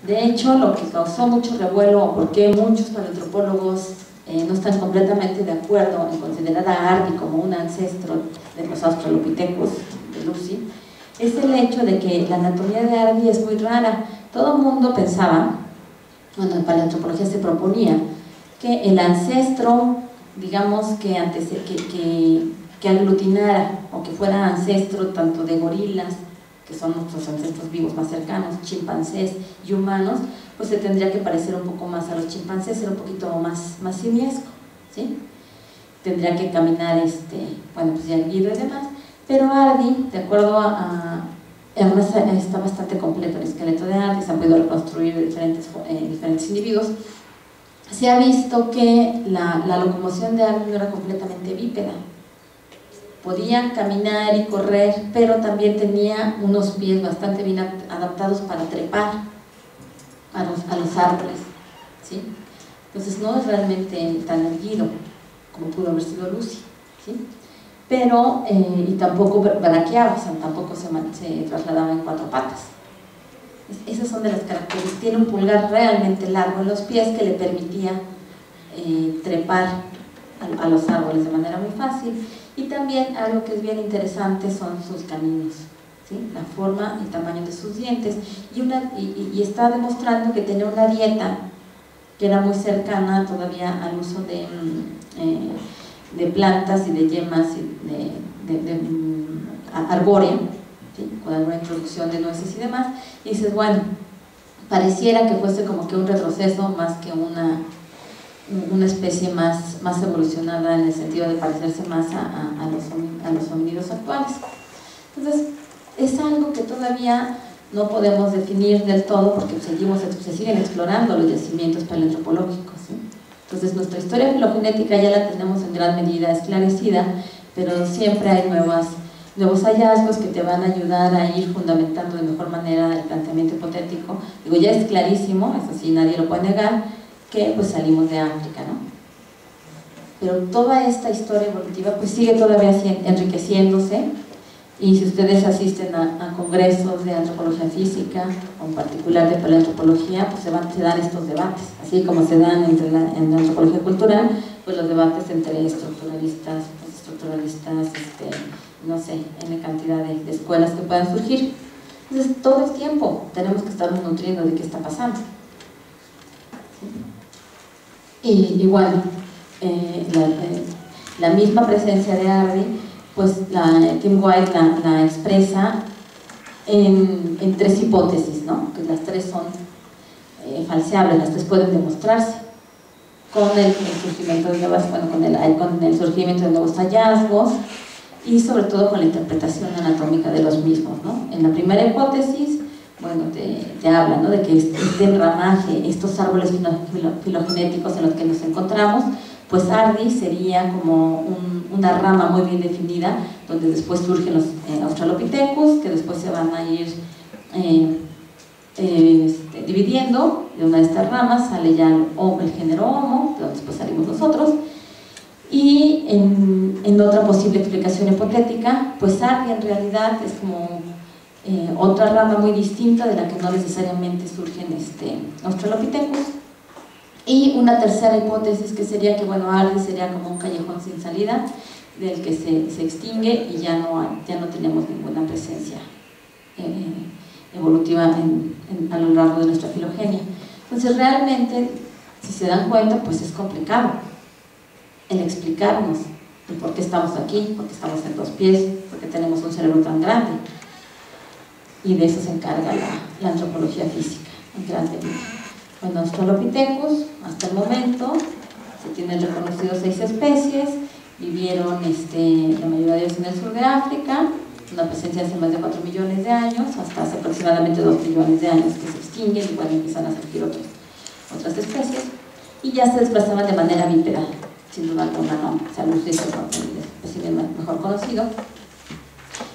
De hecho, lo que causó mucho revuelo, porque muchos paleoantropólogos no están completamente de acuerdo en considerar a Hardy como un ancestro de los Australopithecus de Lucy, es el hecho de que la anatomía de Hardy es muy rara. Todo el mundo pensaba, cuando en paleoantropología se proponía, que el ancestro, digamos, que aglutinara o que fuera ancestro tanto de gorilas, que son nuestros ancestros vivos más cercanos, chimpancés y humanos, pues se tendría que parecer un poco más a los chimpancés, ser un poquito más simiesco, ¿sí? Tendría que caminar, bueno, pues ya erguido y demás, pero Hardy, de acuerdo además está bastante completo el esqueleto de Hardy, se han podido reconstruir diferentes individuos. Se ha visto que la locomoción de Hardy no era completamente bípeda. Podían caminar y correr, pero también tenía unos pies bastante bien adaptados para trepar a los árboles, ¿sí? Entonces no es realmente tan erguido como pudo haber sido Lucy, ¿sí? Pero, y tampoco braqueaba, o sea, tampoco se trasladaba en cuatro patas. Esas son de las características. Tiene un pulgar realmente largo en los pies que le permitía trepar a los árboles de manera muy fácil. Y también algo que es bien interesante son sus caninos, ¿sí? La forma y tamaño de sus dientes, y está demostrando que tenía una dieta que era muy cercana todavía al uso de plantas y de yemas arbórea, ¿sí? Con alguna introducción de nueces y demás, y dices, bueno, pareciera que fuese como que un retroceso más que una especie más evolucionada, en el sentido de parecerse más a los homínidos actuales. Entonces, es algo que todavía no podemos definir del todo, porque se siguen explorando los yacimientos paleoantropológicos, ¿sí? Entonces, nuestra historia filogenética ya la tenemos en gran medida esclarecida, pero siempre hay nuevos hallazgos que te van a ayudar a ir fundamentando de mejor manera el planteamiento hipotético. Digo, ya es clarísimo, eso sí, nadie lo puede negar, que pues salimos de África, ¿no? Pero toda esta historia evolutiva pues sigue todavía enriqueciéndose, y si ustedes asisten a congresos de antropología física, o en particular de paleoantropología, pues se dan estos debates, así como se dan en la antropología cultural, pues los debates entre estructuralistas, postestructuralistas, no sé, en la cantidad de escuelas que puedan surgir. Entonces, todo el tiempo tenemos que estarnos nutriendo de qué está pasando. Y bueno, la misma presencia de Hardy, pues Tim White la expresa en tres hipótesis, ¿no? Que las tres son falseables, las tres pueden demostrarse con el surgimiento de con el surgimiento de nuevos hallazgos, y sobre todo con la interpretación anatómica de los mismos, ¿no? En la primera hipótesis, bueno, te habla, ¿no?, de que este enramaje, estos árboles filogenéticos en los que nos encontramos, pues Hardy sería como una rama muy bien definida, donde después surgen los Australopithecus, que después se van a ir dividiendo. De una de estas ramas sale ya el género Homo, de donde después salimos nosotros. Y en otra posible explicación hipotética, pues Hardy en realidad es como otra rama muy distinta, de la que no necesariamente surgen Australopithecus. Y una tercera hipótesis, que sería que, bueno, Hardy sería como un callejón sin salida, del que se extingue y ya no tenemos ninguna presencia evolutiva a lo largo de nuestra filogenia. Entonces, realmente, si se dan cuenta, pues es complicado el explicarnos el por qué estamos aquí, por qué estamos en dos pies, por qué tenemos un cerebro tan grande. Y de eso se encarga la antropología física, en gran medida. Bueno, Australopithecus, hasta el momento, se tienen reconocidos 6 especies, vivieron la mayoría de ellos en el sur de África, una presencia hace más de 4 millones de años, hasta hace aproximadamente 2 millones de años que se extinguen, y bueno, empiezan a surgir otras especies, y ya se desplazaban de manera bípeda, sin duda alguna, ¿no? O sea, Lucy es el espécimen mejor conocido.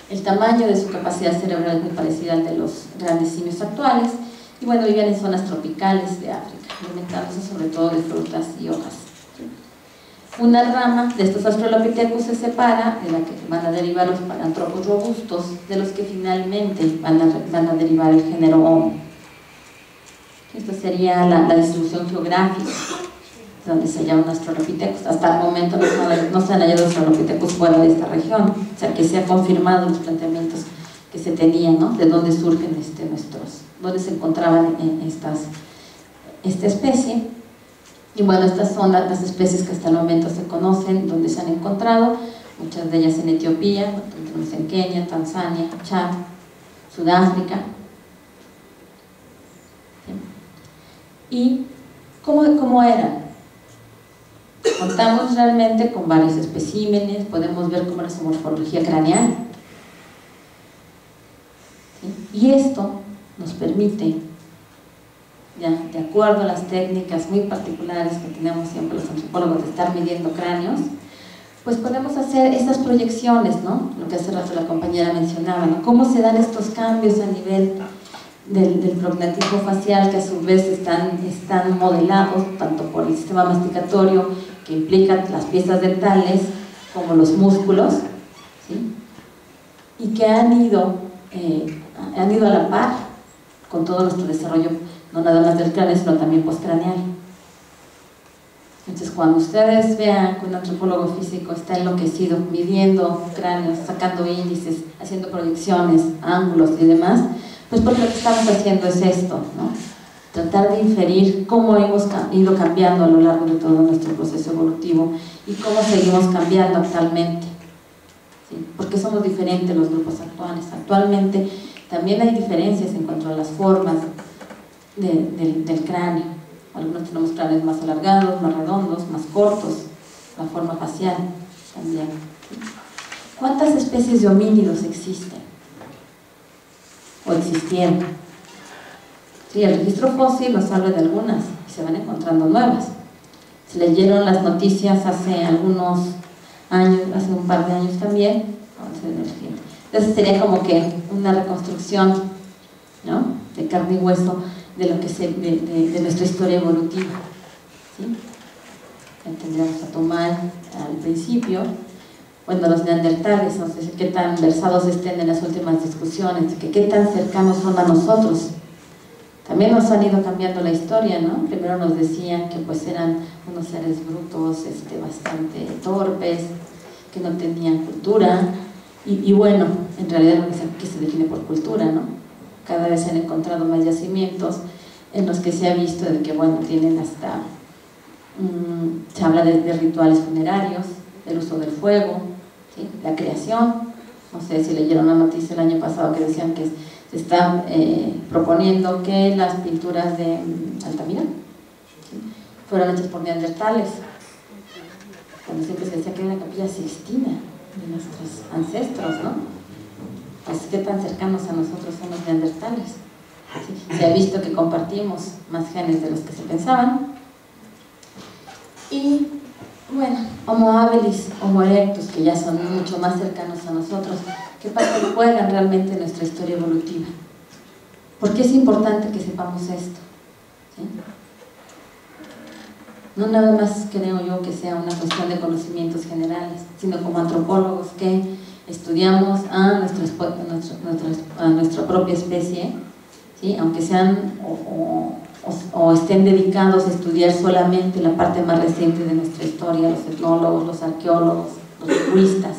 El tamaño de su capacidad cerebral es muy parecida al de los grandes simios actuales, y bueno, vivían en zonas tropicales de África, alimentándose sobre todo de frutas y hojas. Una rama de estos Australopithecus se separa, de la que van a derivar los Paranthropus robustos, de los que finalmente van a derivar el género Homo. Esta sería la distribución geográfica donde se hallaron australopithecus. Hasta el momento no se han hallado australopithecus fuera de esta región, o sea que se ha confirmado los planteamientos que se tenían, ¿no? De dónde surgen dónde se encontraban esta especie. Y bueno, estas son las especies que hasta el momento se conocen, donde se han encontrado, muchas de ellas en Etiopía, tenemos en Kenia, Tanzania, Chad, Sudáfrica. ¿Sí? ¿Y cómo eran? Contamos realmente con varios especímenes, podemos ver cómo era su morfología craneal. ¿Sí? Y esto nos permite, ya, de acuerdo a las técnicas muy particulares que tenemos siempre los antropólogos de estar midiendo cráneos, pues podemos hacer estas proyecciones, ¿no? Lo que hace rato la compañera mencionaba, ¿no? Cómo se dan estos cambios a nivel del prognativo facial, que a su vez están modelados tanto por el sistema masticatorio, que implica las piezas dentales, como los músculos, ¿sí? Y que han ido a la par con todo nuestro desarrollo, no nada más del cráneo, sino también postcraneal. Entonces, cuando ustedes vean que un antropólogo físico está enloquecido, midiendo cráneos, sacando índices, haciendo proyecciones, ángulos y demás, pues porque lo que estamos haciendo es esto, ¿no? Tratar de inferir cómo hemos ido cambiando a lo largo de todo nuestro proceso evolutivo y cómo seguimos cambiando actualmente, ¿sí? Porque somos diferentes los grupos actuales. Actualmente también hay diferencias en cuanto a las formas del cráneo. Algunos tenemos cráneos más alargados, más redondos, más cortos, la forma facial también. ¿Cuántas especies de homínidos existen? ¿O existieron? Sí, el registro fósil nos habla de algunas y se van encontrando nuevas. Se leyeron las noticias hace algunos años, hace un par de años también. Entonces sería como que una reconstrucción, ¿no? De carne y hueso de lo que de nuestra historia evolutiva, ¿sí? Tendríamos a tomar al principio, bueno, los neandertales, no sé qué tan versados estén en las últimas discusiones, qué tan cercanos son a nosotros. También nos han ido cambiando la historia, ¿no? Primero nos decían que pues eran unos seres brutos, bastante torpes, que no tenían cultura, y bueno, en realidad lo que se define por cultura, ¿no? Cada vez se han encontrado más yacimientos en los que se ha visto de que, bueno, tienen hasta, se habla de rituales funerarios, el uso del fuego, ¿sí? La creación. No sé si leyeron una noticia el año pasado que decían que se está proponiendo que las pinturas de Altamira, ¿sí?, fueran hechas por neandertales, cuando siempre se decía que era la Capilla Sixtina de nuestros ancestros, ¿no? Pues qué tan cercanos a nosotros son los neandertales. ¿Sí? Se ha visto que compartimos más genes de los que se pensaban. Y bueno, Homo habilis, Homo erectus, que ya son mucho más cercanos a nosotros, ¿qué papel juegan realmente en nuestra historia evolutiva? ¿Por qué es importante que sepamos esto? ¿Sí? No nada más creo yo que sea una cuestión de conocimientos generales, sino como antropólogos que estudiamos a nuestra propia especie, ¿sí? Aunque sean o estén dedicados a estudiar solamente la parte más reciente de nuestra historia, los etnólogos, los arqueólogos, los lingüistas,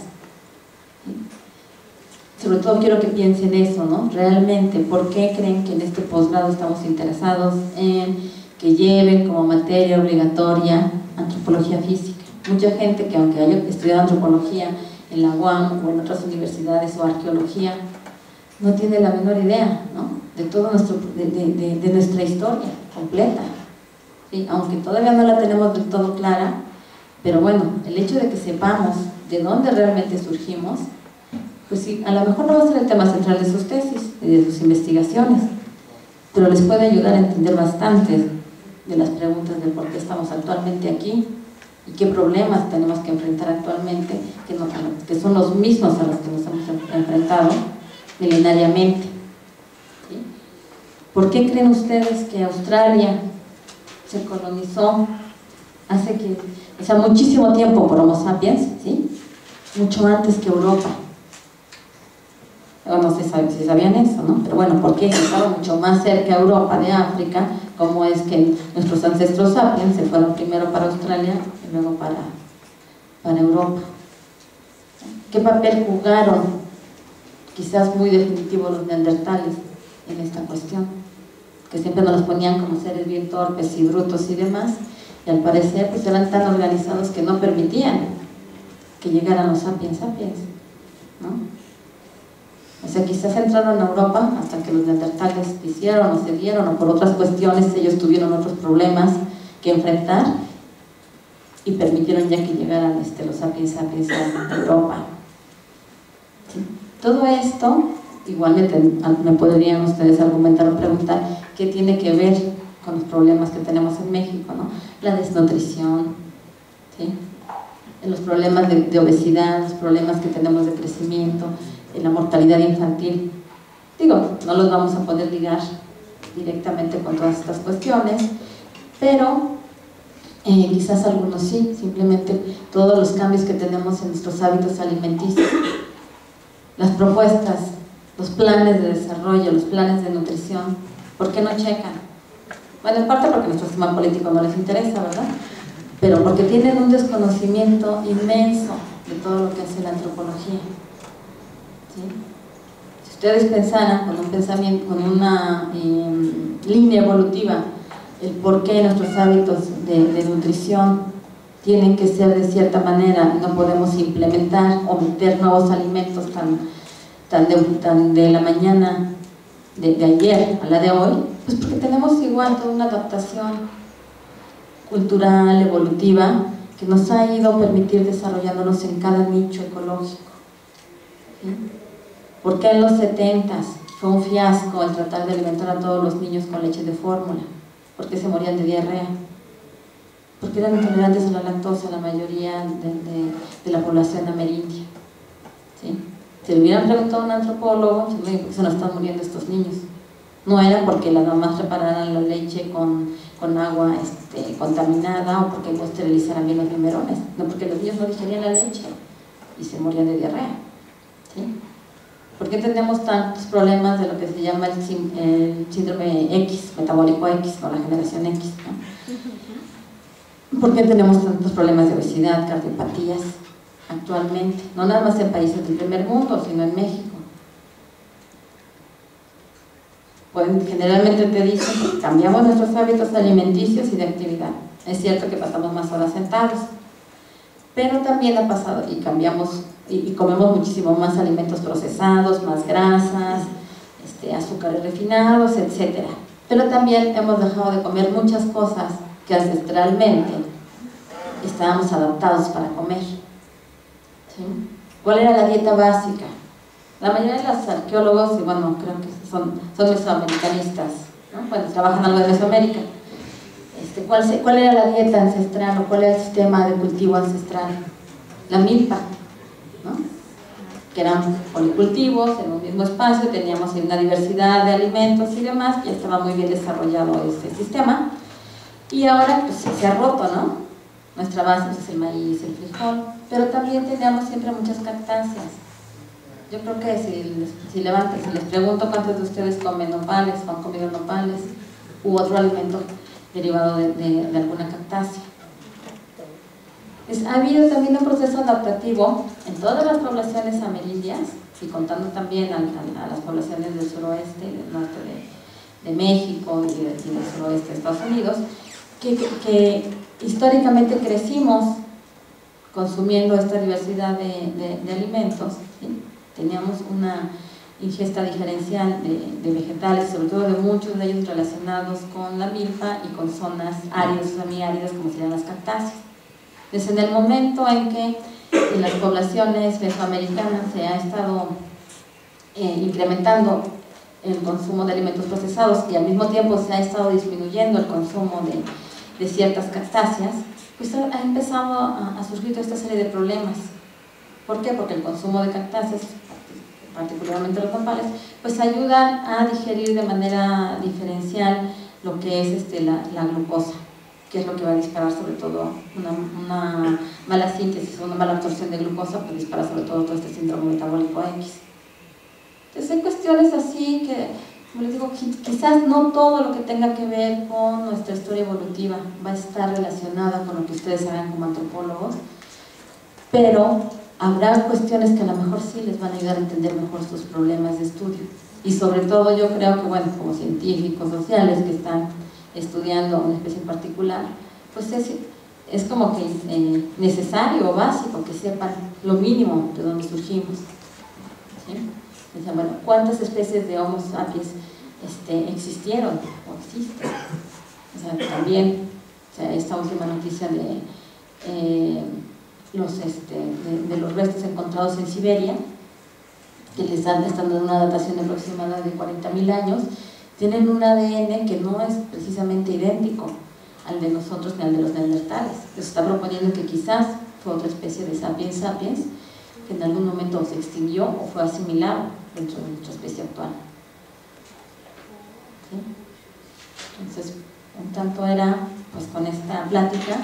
¿sí? Sobre todo quiero que piensen eso, ¿no? Realmente, ¿por qué creen que en este posgrado estamos interesados en que lleven como materia obligatoria antropología física? Mucha gente que aunque haya estudiado antropología en la UAM o en otras universidades o arqueología, no tiene la menor idea, ¿no? De todo de nuestra historia completa, ¿sí? Aunque todavía no la tenemos del todo clara, pero bueno, el hecho de que sepamos de dónde realmente surgimos, pues sí, a lo mejor no va a ser el tema central de sus tesis y de sus investigaciones, pero les puede ayudar a entender bastante de las preguntas de por qué estamos actualmente aquí y qué problemas tenemos que enfrentar actualmente, que son los mismos a los que nos hemos enfrentado milenariamente, ¿sí? ¿Por qué creen ustedes que Australia se colonizó hace muchísimo tiempo por Homo sapiens, ¿sí? Mucho antes que Europa? no sé si sabían eso, ¿no? Pero bueno, porque estaba mucho más cerca a Europa de África, como es que nuestros ancestros sapiens se fueron primero para Australia y luego para Europa. ¿Qué papel jugaron, quizás muy definitivo, los neandertales en esta cuestión? Que siempre nos los ponían como seres bien torpes y brutos y demás, y al parecer pues eran tan organizados que no permitían que llegaran los sapiens sapiens, ¿no? O sea, quizás entraron a Europa hasta que los neandertales hicieron o cedieron, o por otras cuestiones ellos tuvieron otros problemas que enfrentar y permitieron ya que llegaran los sapiens sapiens a Europa. ¿Sí? Todo esto, igualmente me podrían ustedes argumentar o preguntar qué tiene que ver con los problemas que tenemos en México, ¿no? La desnutrición, ¿sí? Los problemas de obesidad, los problemas que tenemos de crecimiento, la mortalidad infantil. Digo, no los vamos a poder ligar directamente con todas estas cuestiones, pero quizás algunos sí, simplemente todos los cambios que tenemos en nuestros hábitos alimenticios, las propuestas, los planes de desarrollo, los planes de nutrición, ¿por qué no checan? Bueno, en parte porque nuestro sistema político no les interesa, ¿verdad? Pero porque tienen un desconocimiento inmenso de todo lo que hace la antropología. ¿Sí? Si ustedes pensaran con un pensamiento, con una línea evolutiva, el por qué nuestros hábitos de nutrición tienen que ser de cierta manera, no podemos implementar o meter nuevos alimentos tan de la mañana de ayer a la de hoy, pues porque tenemos igual toda una adaptación cultural, evolutiva, que nos ha ido a permitir desarrollándonos en cada nicho ecológico. ¿Sí? ¿Por qué en los 70s fue un fiasco el tratar de alimentar a todos los niños con leche de fórmula? ¿Por qué se morían de diarrea? Porque eran intolerantes a la lactosa la mayoría de la población amerindia. ¿Sí? Si le hubieran preguntado a un antropólogo, ¿por qué se nos están muriendo estos niños? No era porque las mamás prepararan la leche con agua contaminada o porque no esterilizaran bien los biberones, no, porque los niños no digerían la leche y se morían de diarrea. ¿Sí? ¿Por qué tenemos tantos problemas de lo que se llama el síndrome X, metabólico X, o la generación X, ¿no? ¿Por qué tenemos tantos problemas de obesidad, cardiopatías actualmente? No nada más en países del primer mundo, sino en México. Pues generalmente te dicen que cambiamos nuestros hábitos alimenticios y de actividad. Es cierto que pasamos más horas sentados, pero también ha pasado y cambiamos y comemos muchísimo más alimentos procesados, más grasas, azúcares refinados, etc. Pero también hemos dejado de comer muchas cosas que ancestralmente estábamos adaptados para comer. ¿Sí? ¿Cuál era la dieta básica? La mayoría de los arqueólogos, y bueno, creo que son mesoamericanistas, ¿no? Cuando trabajan algo de Mesoamérica, ¿cuál era la dieta ancestral o cuál era el sistema de cultivo ancestral? La milpa, ¿no? Que eran policultivos en un mismo espacio, teníamos una diversidad de alimentos y demás, ya estaba muy bien desarrollado este sistema, y ahora pues se ha roto, ¿no? Nuestra base pues, es el maíz, el frijol, pero también teníamos siempre muchas cactáceas. Yo creo que si les pregunto cuántos de ustedes comen nopales o han comido nopales u otro alimento derivado de alguna cactácea. Ha habido también un proceso adaptativo en todas las poblaciones amerindias y contando también a las poblaciones del suroeste, del norte de México y del suroeste de Estados Unidos, que históricamente crecimos consumiendo esta diversidad de alimentos, ¿sí? Teníamos una ingesta diferencial de vegetales, sobre todo de muchos de ellos relacionados con la milpa y con zonas áridas, semiáridas, como serían las cactáceas. Desde en el momento en que en las poblaciones mesoamericanas se ha estado incrementando el consumo de alimentos procesados y al mismo tiempo se ha estado disminuyendo el consumo de ciertas cactáceas, pues ha empezado a surgir toda esta serie de problemas. ¿Por qué? Porque el consumo de cactáceas, particularmente los nopales, pues ayudan a digerir de manera diferencial lo que es la glucosa, que es lo que va a disparar sobre todo una mala síntesis o una mala absorción de glucosa, pues dispara sobre todo este síndrome metabólico X. Entonces hay cuestiones así que, como les digo, quizás no todo lo que tenga que ver con nuestra historia evolutiva va a estar relacionada con lo que ustedes hagan como antropólogos, pero habrá cuestiones que a lo mejor sí les van a ayudar a entender mejor sus problemas de estudio. Y sobre todo yo creo que, bueno, como científicos sociales que están estudiando una especie en particular, pues es como que necesario o básico que sepan lo mínimo de dónde surgimos, ¿sí? O sea, bueno, ¿cuántas especies de Homo sapiens existieron o existen? O sea, también, o sea, esta última noticia de los restos encontrados en Siberia, que están dando una datación aproximada de 40.000 años, tienen un ADN que no es precisamente idéntico al de nosotros ni al de los neandertales. Se está proponiendo que quizás fue otra especie de sapiens sapiens que en algún momento se extinguió o fue asimilado dentro de nuestra especie actual. ¿Sí? Entonces, un tanto era, pues con esta plática,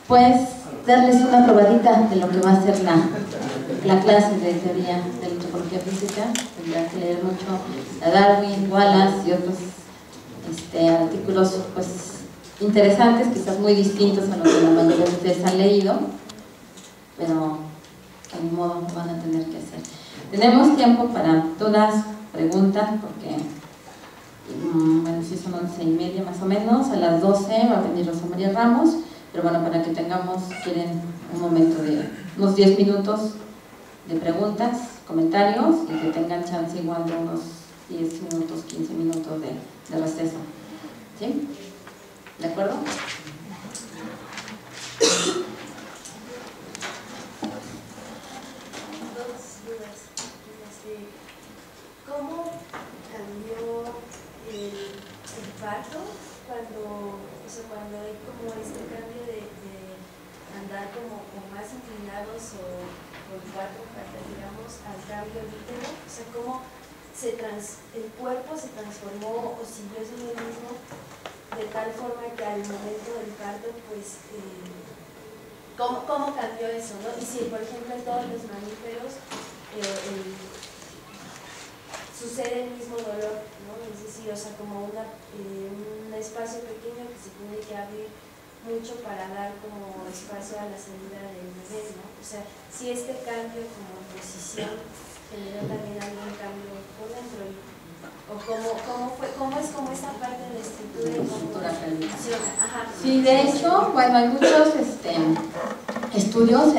pues darles una probadita de lo que va a ser la clase de teoría de la antropología física. Tendrán que leer mucho a Darwin, Wallace y otros artículos pues interesantes, quizás muy distintos a lo que la mayoría de ustedes han leído, pero de ni modo lo van a tener que hacer. Tenemos tiempo para dudas, preguntas, porque bueno, si son 11:30 más o menos, a las 12 va a venir Rosa María Ramos, pero bueno, para que tengamos, quieren un momento de unos 10 minutos de preguntas, comentarios, y que tengan chance igual de unos 10 minutos, 15 minutos de receso. ¿Sí? ¿De acuerdo? ¿Cómo cambió el parto cuando hay como este cambio de andar como más inclinados o por cuatro patas, digamos, al cambio de útero? O sea, ¿cómo el cuerpo se transformó o siguió siendo el mismo de tal forma que al momento del parto, pues, ¿cómo cambió eso, no? Y si, por ejemplo, en todos los mamíferos sucede el mismo dolor, ¿no? Es decir, o sea, como un espacio pequeño que se tiene que abrir mucho para dar como espacio a la salida del bebé, ¿no? O sea, si este cambio como posición generó también algún cambio por dentro, o cómo es como esa parte de la estructura y cómo funciona. Ajá. Sí, de hecho, bueno, hay muchos estudios,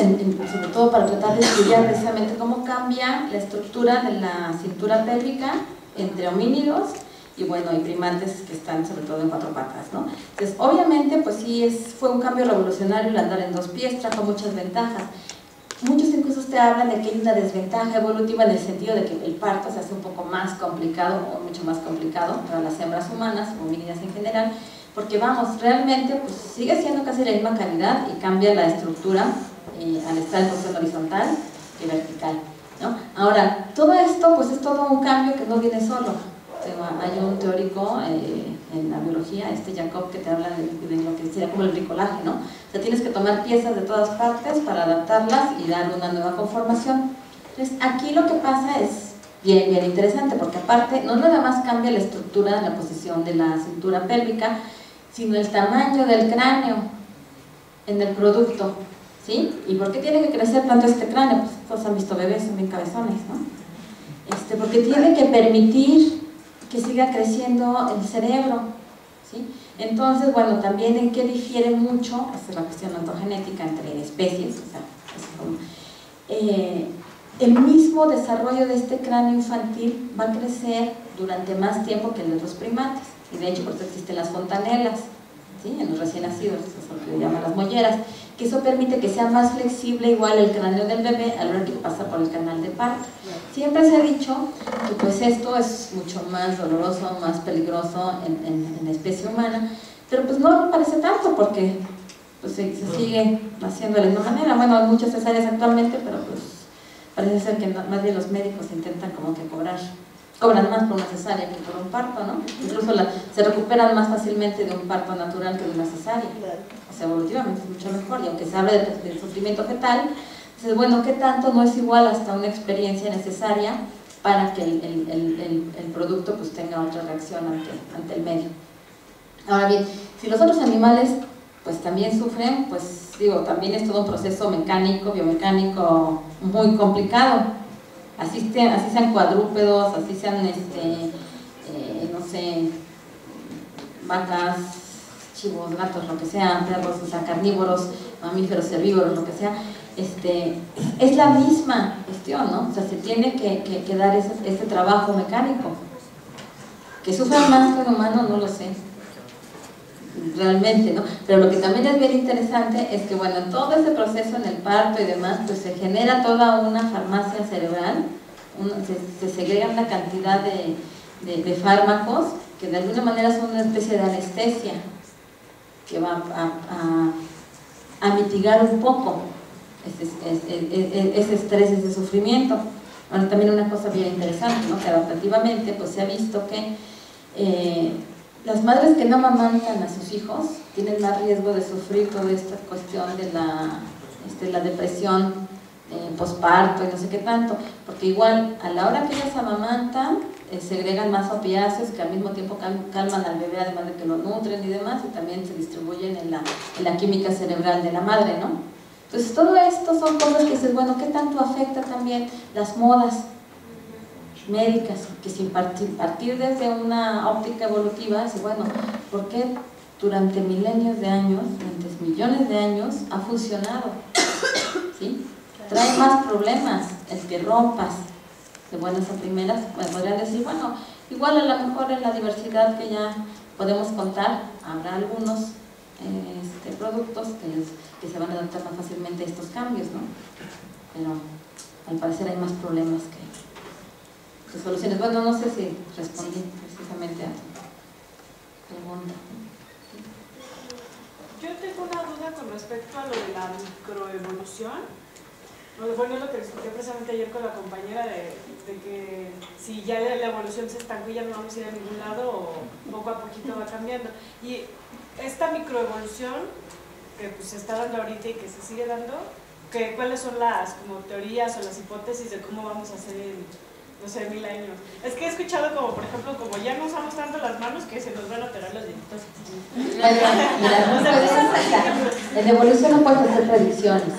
sobre todo para tratar de estudiar precisamente cómo cambia la estructura de la cintura pélvica entre homínidos y bueno, hay primates que están sobre todo en cuatro patas, ¿no? Entonces, obviamente, pues sí, fue un cambio revolucionario el andar en dos pies, trajo muchas ventajas. Muchos incluso te hablan de que hay una desventaja evolutiva en el sentido de que el parto se hace un poco más complicado o mucho más complicado para las hembras humanas o homínidas en general, porque vamos, realmente pues sigue siendo casi la misma calidad y cambia la estructura al estar en posición horizontal que vertical, ¿no? Ahora, todo esto pues es todo un cambio que no viene solo. Hay un teórico en la biología, Jacob, que te habla de lo que sería como el bricolaje, ¿no? O sea, tienes que tomar piezas de todas partes para adaptarlas y dar una nueva conformación. Entonces, aquí lo que pasa es bien interesante, porque aparte, no nada más cambia la estructura de la posición de la cintura pélvica, sino el tamaño del cráneo en el producto, ¿sí? ¿Y por qué tiene que crecer tanto este cráneo? Pues todos han visto bebés, son bien cabezones, ¿no? Porque tiene que permitir que siga creciendo el cerebro, ¿sí? Entonces, bueno, también en qué difiere mucho, esta es la cuestión ontogenética entre especies, o sea, es como, el mismo desarrollo de este cráneo infantil va a crecer durante más tiempo que el de los primates, y de hecho por eso existen las fontanelas, ¿sí? En los recién nacidos, eso es lo que le llaman las molleras, que eso permite que sea más flexible igual el cráneo del bebé a la hora que pasa por el canal de parto. Siempre se ha dicho que pues esto es mucho más doloroso, más peligroso en la especie humana, pero pues no parece tanto porque pues, se sigue haciendo de la misma manera. Bueno, hay muchas cesáreas actualmente, pero pues parece ser que más bien los médicos intentan como que cobran más por una cesárea que por un parto, ¿no? Incluso se recuperan más fácilmente de un parto natural que de una cesárea. O sea, evolutivamente es mucho mejor, y aunque se habla del sufrimiento fetal, entonces, bueno, ¿qué tanto no es igual hasta una experiencia necesaria para que el producto pues tenga otra reacción ante el medio. Ahora bien, si los otros animales pues también sufren, pues digo, también es todo un proceso mecánico, biomecánico muy complicado. Así sean cuadrúpedos, así sean, no sé, vacas, chivos, gatos, lo que sea, perros, o sea, carnívoros, mamíferos, herbívoros, lo que sea, es la misma cuestión, ¿no? O sea, se tiene que dar ese trabajo mecánico. Que sufran más que un humano, no lo sé, realmente, ¿no? Pero lo que también es bien interesante es que, bueno, en todo ese proceso, en el parto y demás, pues se genera toda una farmacia cerebral, se segrega una cantidad de fármacos que de alguna manera son una especie de anestesia que va a mitigar un poco ese estrés, ese sufrimiento. Bueno, también una cosa bien interesante, ¿no? Que adaptativamente pues se ha visto que las madres que no amamantan a sus hijos tienen más riesgo de sufrir toda esta cuestión de la depresión posparto y no sé qué tanto, porque igual a la hora que ellas amamantan segregan más opiáceos que al mismo tiempo calman al bebé, además de que lo nutren y demás, y también se distribuyen en la química cerebral de la madre, ¿no? Entonces todo esto son cosas que dices, bueno, ¿qué tanto afecta también las modas médicas? Que sin partir desde una óptica evolutiva, es bueno, ¿por qué durante milenios de años, durante millones de años, ha funcionado? ¿Sí? Trae más problemas el que rompas de buenas a primeras. Pues podrían decir, bueno, igual a lo mejor en la diversidad que ya podemos contar, habrá algunos productos que se van a adaptar más fácilmente a estos cambios, ¿no? Pero al parecer hay más problemas que soluciones. Bueno, no sé si respondí precisamente a tu pregunta. Yo tengo una duda con respecto a lo de la microevolución. Bueno, es lo que discutí precisamente ayer con la compañera de que si ya la evolución se estancó y ya no vamos a ir a ningún lado o poco a poquito va cambiando. Y esta microevolución que pues, se está dando ahorita y que se sigue dando, ¿cuáles son las como teorías o las hipótesis de cómo vamos a hacer en, no sé, 1000 años? Es que he escuchado como, por ejemplo, como ya no usamos tanto las manos que se nos van a operar los deditos. En evolución no puedes hacer predicciones.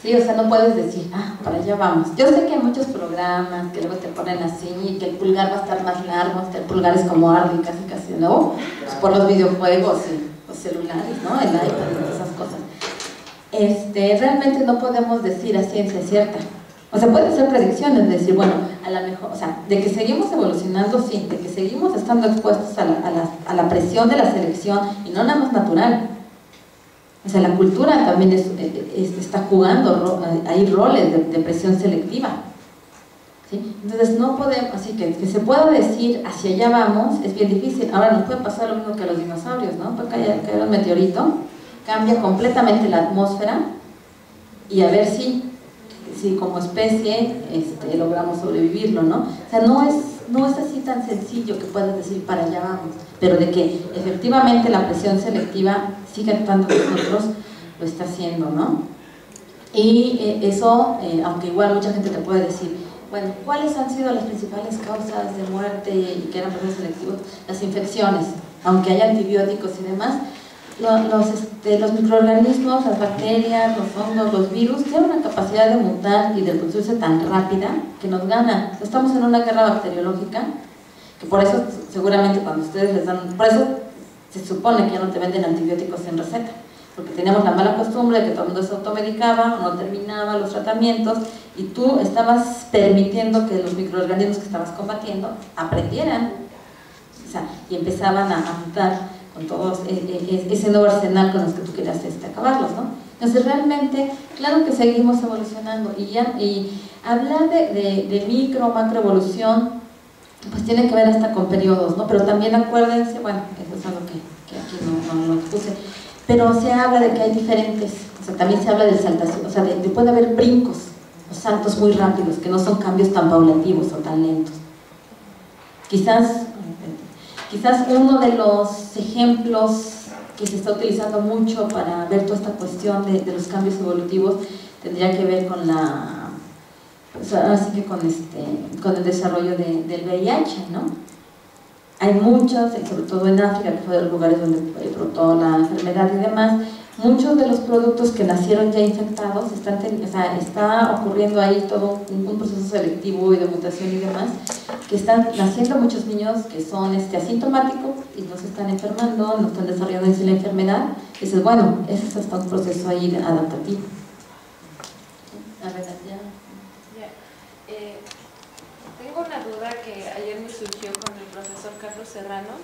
Sí, o sea, no puedes decir, para allá vamos. Yo sé que hay muchos programas que luego te ponen así, y que el pulgar va a estar más largo, hasta el pulgar es como Arby, casi, ¿no? Pues por los videojuegos y los celulares, ¿no? El iPad y esas cosas. Realmente no podemos decir a ciencia cierta. O sea, pueden ser predicciones, de decir, bueno, a lo mejor, o sea, de que seguimos evolucionando, sí, de que seguimos estando expuestos a la presión de la selección, y no nada más natural. O sea, la cultura también está jugando hay roles de presión selectiva, ¿sí? Entonces no podemos, así que se pueda decir hacia allá vamos, es bien difícil. Ahora nos puede pasar lo mismo que a los dinosaurios, ¿no? Puede caer un meteorito, cambia completamente la atmósfera, y a ver si como especie logramos sobrevivirlo, ¿no? O sea, no es así tan sencillo que puedas decir para allá vamos, pero de que efectivamente la presión selectiva sigue actuando con nosotros, lo está haciendo, ¿no? Y eso, aunque igual mucha gente te puede decir, bueno, ¿cuáles han sido las principales causas de muerte y que eran procesos selectivos? Las infecciones, aunque haya antibióticos y demás, los microorganismos, las bacterias, los hongos, los virus tienen una capacidad de mutar y de reproducirse tan rápida que nos gana. Estamos en una guerra bacteriológica, que por eso seguramente cuando ustedes les dan, por eso se supone que ya no te venden antibióticos en receta, porque teníamos la mala costumbre de que todo el mundo se automedicaba, no terminaba los tratamientos, y tú estabas permitiendo que los microorganismos que estabas combatiendo aprendieran, o sea, y empezaban a mutar con todo ese nuevo arsenal con los que tú querías acabarlos, ¿no? Entonces realmente, claro que seguimos evolucionando, y hablar de micro, macroevolución, pues tiene que ver hasta con periodos, ¿no? Pero también acuérdense, bueno, eso es algo que aquí no expuse, pero se habla de que hay diferentes, o sea, también se habla del saltación, o sea, puede haber brincos, o saltos muy rápidos, que no son cambios tan paulativos o tan lentos. Quizás uno de los ejemplos que se está utilizando mucho para ver toda esta cuestión de los cambios evolutivos tendría que ver con pues así que con el desarrollo del VIH, ¿no? Hay muchos, sobre todo en África, que fue de los lugares donde brotó la enfermedad y demás, muchos de los productos que nacieron ya infectados, está ocurriendo ahí todo un proceso selectivo y de mutación y demás, que están naciendo muchos niños que son asintomáticos y no se están enfermando, no están desarrollando en sí la enfermedad. Y dices, bueno, ese es hasta un proceso ahí adaptativo. A ver, ya. Tengo una duda que ayer me surgió con el profesor Carlos Serrano,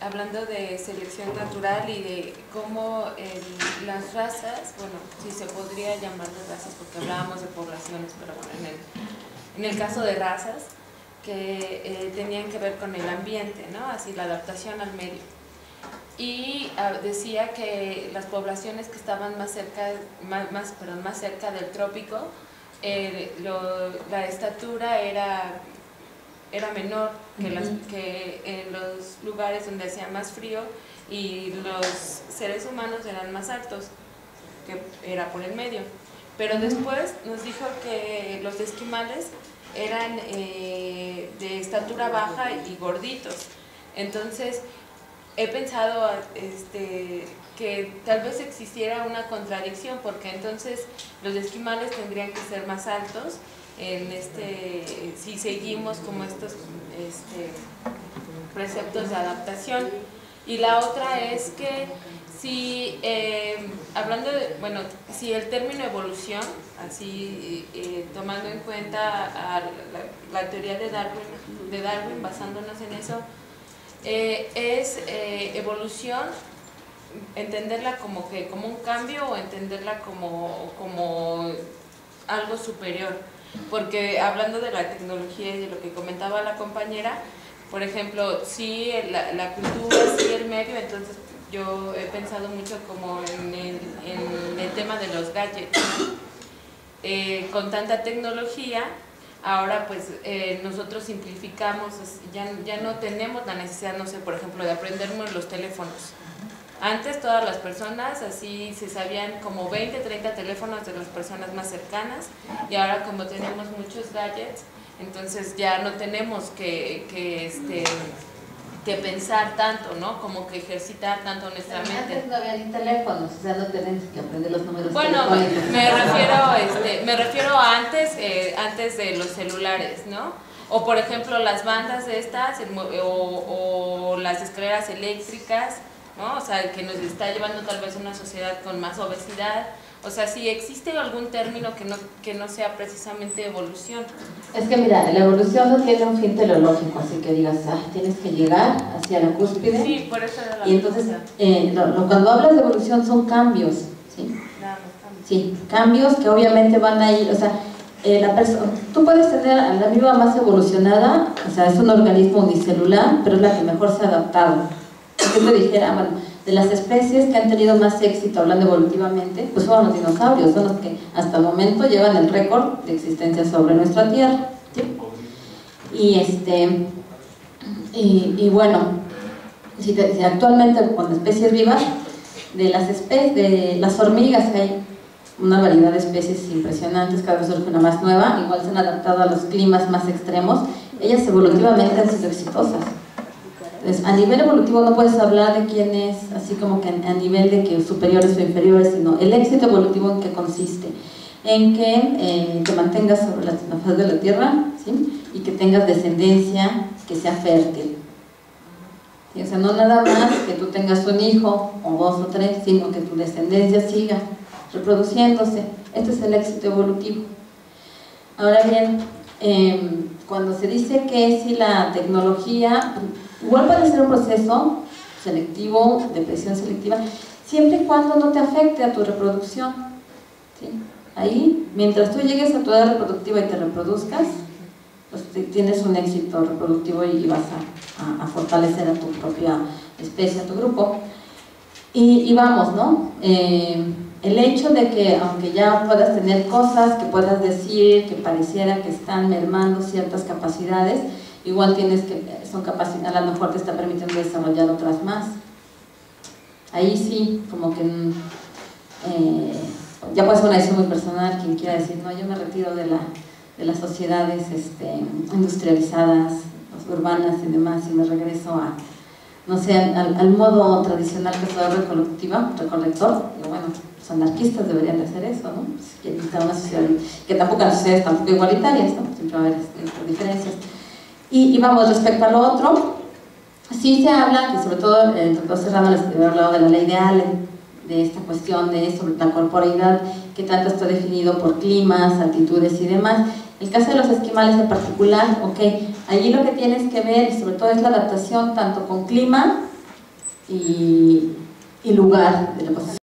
hablando de selección natural y de cómo las razas, bueno, si se podría llamar de razas porque hablábamos de poblaciones, pero bueno, en el caso de razas que tenían que ver con el ambiente, ¿no? Así la adaptación al medio. Y decía que las poblaciones que estaban más cerca del trópico, la estatura era menor que en los lugares donde hacía más frío, y los seres humanos eran más altos, que era por el medio. Pero después nos dijo que los esquimales eran de estatura baja y gorditos. Entonces he pensado que tal vez existiera una contradicción, porque entonces los esquimales tendrían que ser más altos si seguimos como estos preceptos de adaptación. Y la otra es que si hablando de, bueno, si el término evolución, así tomando en cuenta la teoría de Darwin, basándonos en eso, es evolución, entenderla como un cambio, o entenderla como algo superior. Porque hablando de la tecnología y de lo que comentaba la compañera, por ejemplo, sí la cultura, sí el medio, entonces yo he pensado mucho como en el tema de los gadgets. Con tanta tecnología, ahora pues nosotros simplificamos, ya no tenemos la necesidad, no sé, por ejemplo, de aprendernos los teléfonos. Antes todas las personas así se sabían como 20, 30 teléfonos de las personas más cercanas, y ahora como tenemos muchos gadgets, entonces ya no tenemos que pensar tanto, ¿no? Como que ejercitar tanto nuestra mente. Antes no había ni teléfonos, o sea, no tenemos que aprender los números. Bueno, me refiero a antes de los celulares, ¿no? O por ejemplo las bandas estas, o las escaleras eléctricas, ¿no? O sea, que nos está llevando tal vez a una sociedad con más obesidad. O sea, si existe algún término que no sea precisamente evolución. Es que mira, la evolución no tiene un fin teleológico, así que digas, tienes que llegar hacia la cúspide. Sí, por eso era la y entonces, cuando hablas de evolución son cambios, ¿sí? Sí, cambios que obviamente van a ir, o sea, tú puedes tener a la viva más evolucionada, o sea, es un organismo unicelular, pero es la que mejor se ha adaptado. Si yo te dijera, bueno, de las especies que han tenido más éxito hablando evolutivamente, pues son los dinosaurios, son los que hasta el momento llevan el récord de existencia sobre nuestra Tierra, ¿sí? Y bueno, si actualmente con especies vivas, de las hormigas hay una variedad de especies impresionantes, cada vez surge una más nueva, igual se han adaptado a los climas más extremos, ellas evolutivamente han sido exitosas. Entonces, a nivel evolutivo no puedes hablar de quién es, así como que a nivel de que superiores o inferiores, sino el éxito evolutivo en qué consiste, en que te mantengas sobre la faz de la Tierra, ¿sí? Y que tengas descendencia que sea fértil. ¿Sí? O sea, no nada más que tú tengas un hijo o 2 o 3, sino que tu descendencia siga reproduciéndose. Este es el éxito evolutivo. Ahora bien, cuando se dice que si la tecnología, igual puede ser un proceso selectivo, de presión selectiva, siempre y cuando no te afecte a tu reproducción, ¿sí? Ahí, mientras tú llegues a tu edad reproductiva y te reproduzcas, pues tienes un éxito reproductivo y vas a fortalecer a tu propia especie, a tu grupo. Y vamos, ¿no? El hecho de que, aunque ya puedas tener cosas que puedas decir, que pareciera que están mermando ciertas capacidades, igual son capacidades, a lo mejor te está permitiendo desarrollar otras más. Ahí sí, como que ya puede ser una decisión muy personal, quien quiera decir, no, yo me retiro de las sociedades industrializadas, urbanas y demás, y me regreso a, no sé, al modo tradicional que fue recolector, y bueno, los anarquistas deberían de hacer eso, ¿no? Si quieren estar una sociedad, que tampoco las sociedades tampoco igualitarias, ¿no? Siempre va a haber diferencias. Y vamos, respecto a lo otro, sí se habla, y sobre todo, el doctor Serrano les había hablado de la ley de Allen, de esta cuestión de sobre la corporeidad, que tanto está definido por climas, altitudes y demás. El caso de los esquimales en particular, ok, allí lo que tienes que ver, y sobre todo, es la adaptación tanto con clima y lugar de la posición.